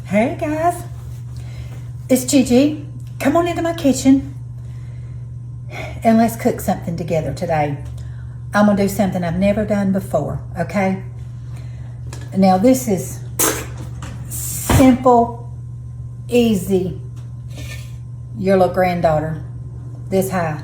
Hey guys, it's Gigi. Come on into my kitchen and let's cook something together today. I'm gonna do something I've never done before, okay? Now this is simple, easy. Your little granddaughter, this high,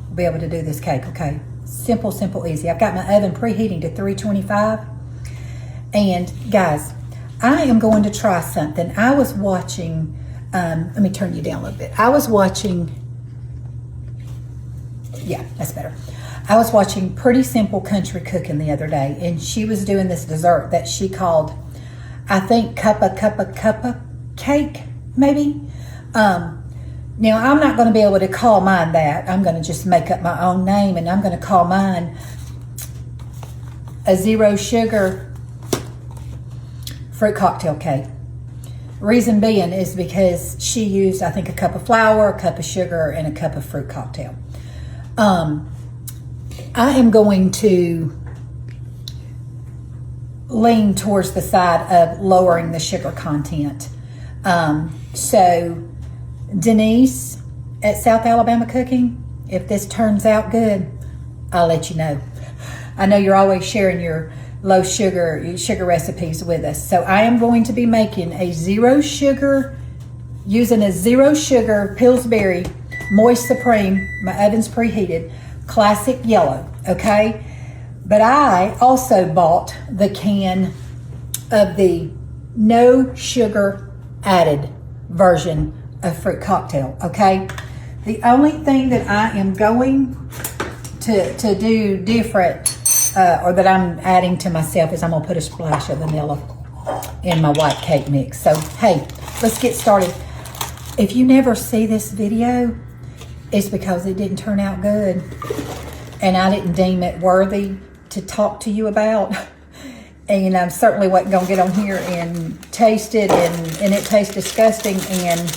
will be able to do this cake, okay? Simple, simple, easy. I've got my oven preheating to 325. And guys, I am going to try something. I was watching, let me turn you down a little bit. I was watching, yeah, that's better. I was watching Pretty Simple Country Cooking the other day, and she was doing this dessert that she called, I think, cuppa cake, maybe. Now, I'm not going to be able to call mine that. I'm going to just make up my own name, and I'm going to call mine a zero sugar fruit cocktail cake. Reason being is because she used, I think, a cup of flour, a cup of sugar, and a cup of fruit cocktail. I am going to lean towards the side of lowering the sugar content. So Denise at South Alabama Cooking, if this turns out good, I'll let you know. I know you're always sharing your low sugar recipes with us. So I am going to be making a zero sugar, using a zero sugar Pillsbury Moist Supreme. My oven's preheated, classic yellow, okay? But I also bought the can of the no sugar added version of fruit cocktail, okay? The only thing that I am going to do different, or that I'm adding to myself, is I'm gonna put a splash of vanilla in my white cake mix. So, hey, let's get started. If you never see this video, it's because it didn't turn out good, and I didn't deem it worthy to talk to you about. And I certainly wasn't gonna get on here and taste it, and it tastes disgusting, and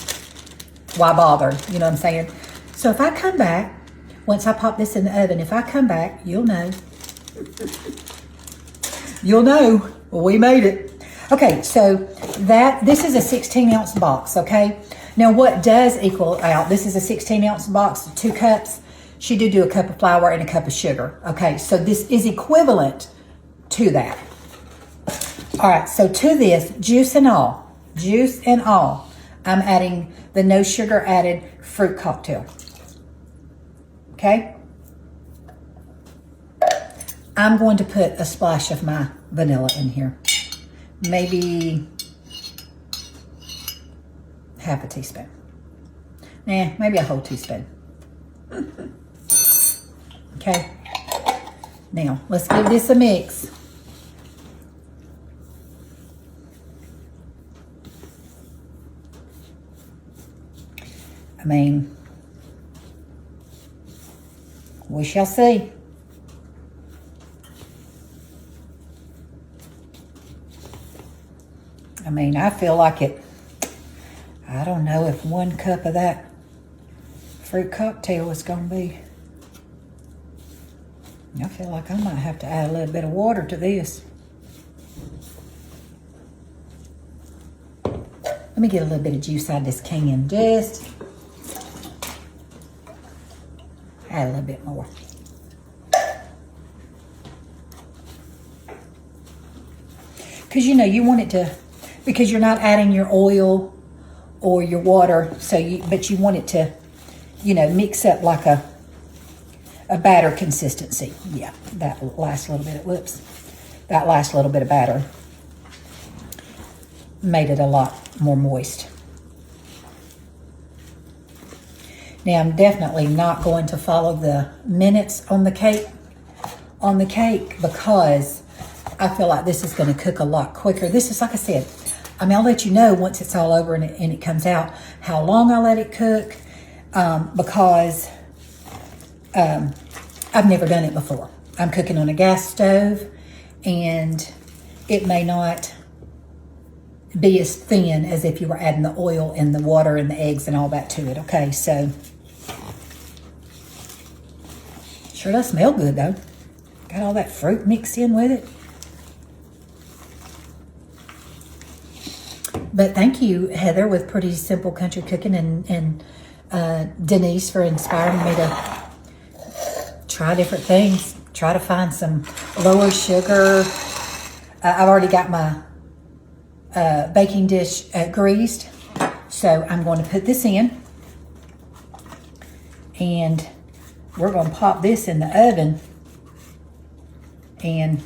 why bother? You know what I'm saying? So if I come back, once I pop this in the oven, if I come back, you'll know. You'll know we made it. Okay, so this is a 16-ounce box, okay? Now what does equal out, this is a 16-ounce box, 2 cups. She did do a cup of flour and a cup of sugar. Okay, so this is equivalent to that. All right, so to this, juice and all, I'm adding the no sugar added fruit cocktail. Okay? I'm going to put a splash of my vanilla in here. Maybe half a teaspoon. Nah, maybe a whole teaspoon. Okay. Now, let's give this a mix. I mean, we shall see. I mean, I feel like I don't know if 1 cup of that fruit cocktail is going to be. I feel like I might have to add a little bit of water to this. Let me get a little bit of juice out of this can. Just add a little bit more. Because, you know, you want it to, because you're not adding your oil or your water, but you want it to, you know, mix up like a batter consistency. Yeah, that last little bit, that last little bit of batter made it a lot more moist. Now I'm definitely not going to follow the minutes on the cake because I feel like this is going to cook a lot quicker. This is, like I said, I mean, I'll let you know once it's all over and it comes out how long I let it cook, because I've never done it before. I'm cooking on a gas stove, and it may not be as thin as if you were adding the oil and the water and the eggs and all that to it. Okay, so sure does smell good though. Got all that fruit mixed in with it. But thank you, Heather, with Pretty Simple Country Cooking, and Denise for inspiring me to try different things. Try to find some lower sugar. I've already got my baking dish greased, so I'm going to put this in, and we're going to pop this in the oven and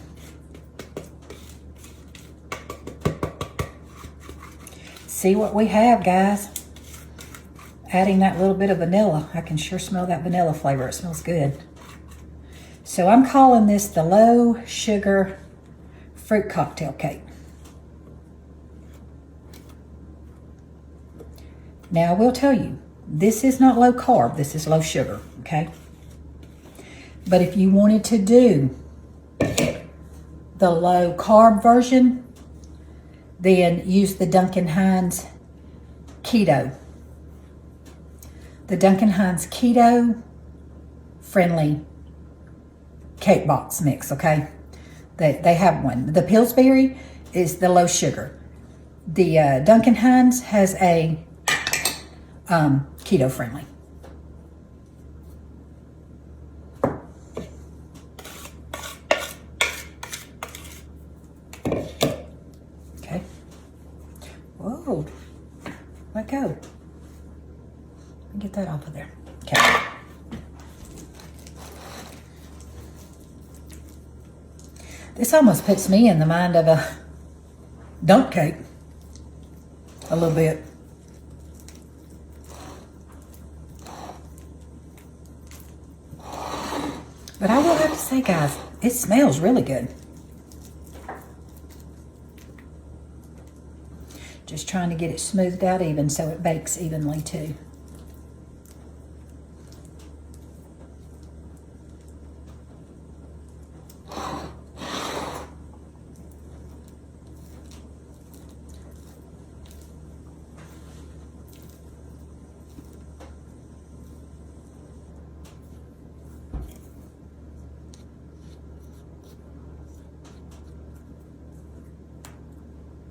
see what we have, guys. Adding that little bit of vanilla. I can sure smell that vanilla flavor. It smells good. So I'm calling this the low sugar fruit cocktail cake. Now I will tell you, this is not low carb, this is low sugar, okay? But if you wanted to do the low carb version, then use the Duncan Hines Keto. The Duncan Hines Keto Friendly Cake Box Mix, okay? They have one. The Pillsbury is the low sugar. The Duncan Hines has a keto friendly. Okay. Whoa. Let go. Get that off of there. Okay. This almost puts me in the mind of a dump cake. A little bit. But I will have to say, guys, it smells really good. Just trying to get it smoothed out even so it bakes evenly too.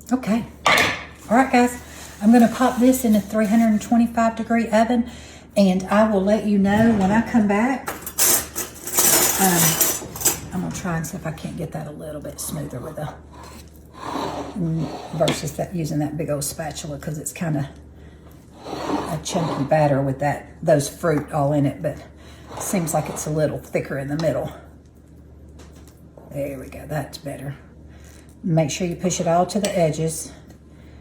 Okay. All right, guys. I'm going to pop this in a 325-degree oven, and I will let you know when I come back. I'm going to try and see if I can't get that a little bit smoother with a versus that using that big old spatula, because it's kind of a chunky batter with those fruit all in it, but it seems like it's a little thicker in the middle. There we go. That's better. Make sure you push it all to the edges.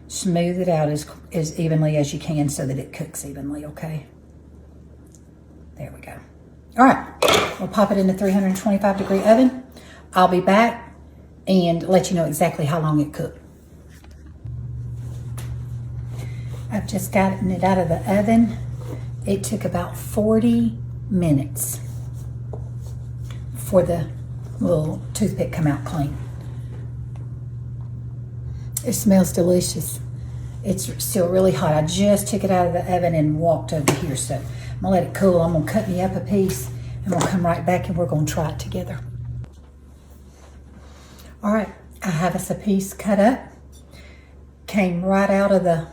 Smooth it out as evenly as you can so that it cooks evenly, okay? There we go. All right, we'll pop it in the 325-degree oven. I'll be back and let you know exactly how long it cooked. I've just gotten it out of the oven. It took about 40 minutes for the little toothpick come out clean. It smells delicious. It's still really hot. I just took it out of the oven and walked over here. So I'm gonna let it cool. I'm gonna cut me up a piece and we'll come right back and we're gonna try it together. All right, I have us a piece cut up. Came right out of the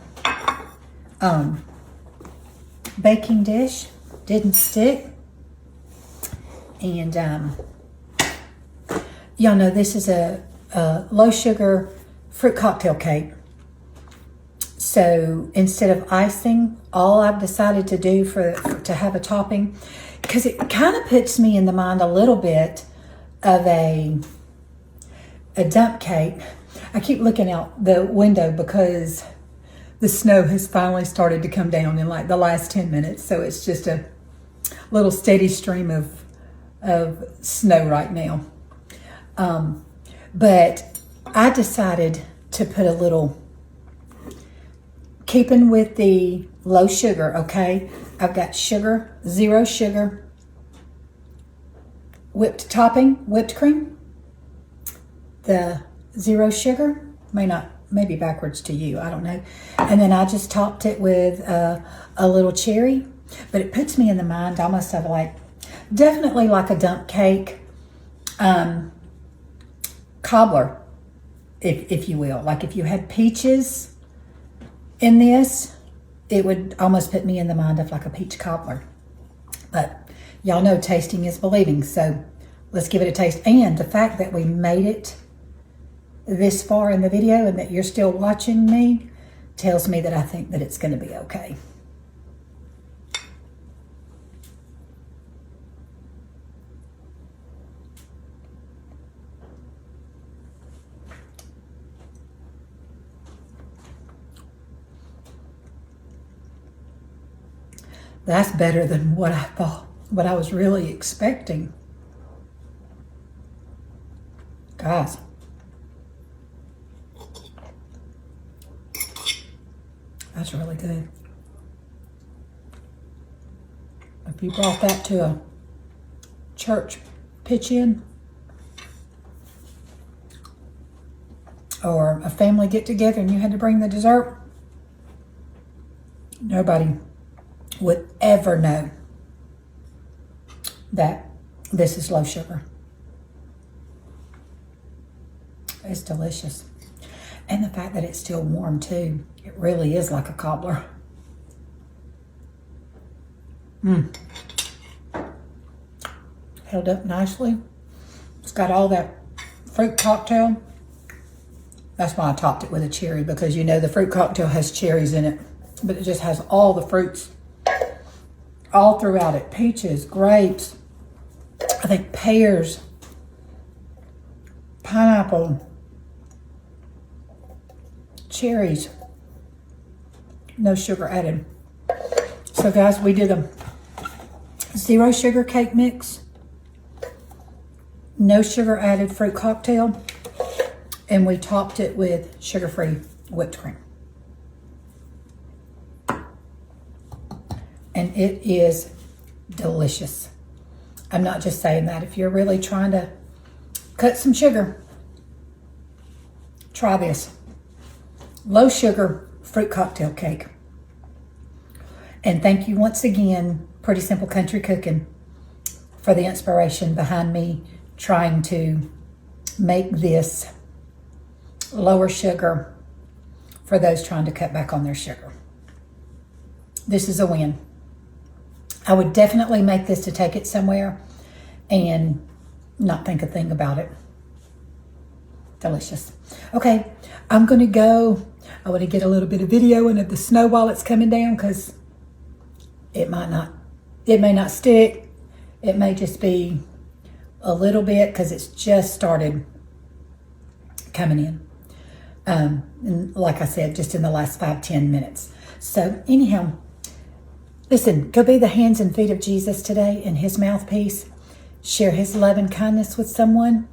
baking dish. Didn't stick. And y'all know this is a low sugar fruit cocktail cake. So instead of icing, all I've decided to do to have a topping, because it kind of puts me in the mind a little bit of a dump cake. I keep looking out the window because the snow has finally started to come down in like the last 10 minutes. So it's just a little steady stream of snow right now. But I decided to put a little, keeping with the low sugar, okay? I've got sugar, 0 sugar, whipped topping, whipped cream. The 0 sugar, maybe backwards to you, I don't know. And then I just topped it with a little cherry, but it puts me in the mind almost of like, definitely like a dump cake, cobbler, if you will. Like if you had peaches in this, it would almost put me in the mind of like a peach cobbler. But y'all know tasting is believing, so let's give it a taste. And the fact that we made it this far in the video and that you're still watching me tells me that I think that it's going to be okay. That's better than what I thought, what I was really expecting. Guys. That's really good. If you brought that to a church pitch-in or a family get-together and you had to bring the dessert, nobody would ever know that this is low sugar. It's delicious. And the fact that it's still warm too, it really is like a cobbler. Held up nicely. It's got all that fruit cocktail. That's why I topped it with a cherry, because you know the fruit cocktail has cherries in it, but it just has all the fruits all throughout it. Peaches, grapes, I think pears, pineapple, cherries, no sugar added. So guys, we did a 0 sugar cake mix, no sugar added fruit cocktail, and we topped it with sugar-free whipped cream. And it is delicious. I'm not just saying that. If you're really trying to cut some sugar, try this. Low sugar fruit cocktail cake. And thank you once again, Pretty Simple Country Cooking, for the inspiration behind me trying to make this lower sugar for those trying to cut back on their sugar. This is a win. I would definitely make this to take it somewhere and not think a thing about it. Delicious. Okay, I'm going to go. I want to get a little bit of video of the snow while it's coming down, because it may not stick. It may just be a little bit because it's just started coming in. And like I said, just in the last 5-10 minutes. So anyhow, listen, go be the hands and feet of Jesus today and his mouthpiece. Share his love and kindness with someone.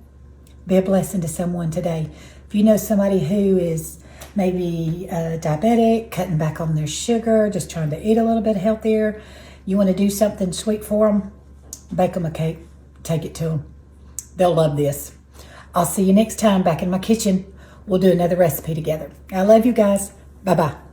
Be a blessing to someone today. If you know somebody who is maybe diabetic, cutting back on their sugar, just trying to eat a little bit healthier, you want to do something sweet for them, bake them a cake, take it to them. They'll love this. I'll see you next time back in my kitchen. We'll do another recipe together. I love you guys. Bye-bye.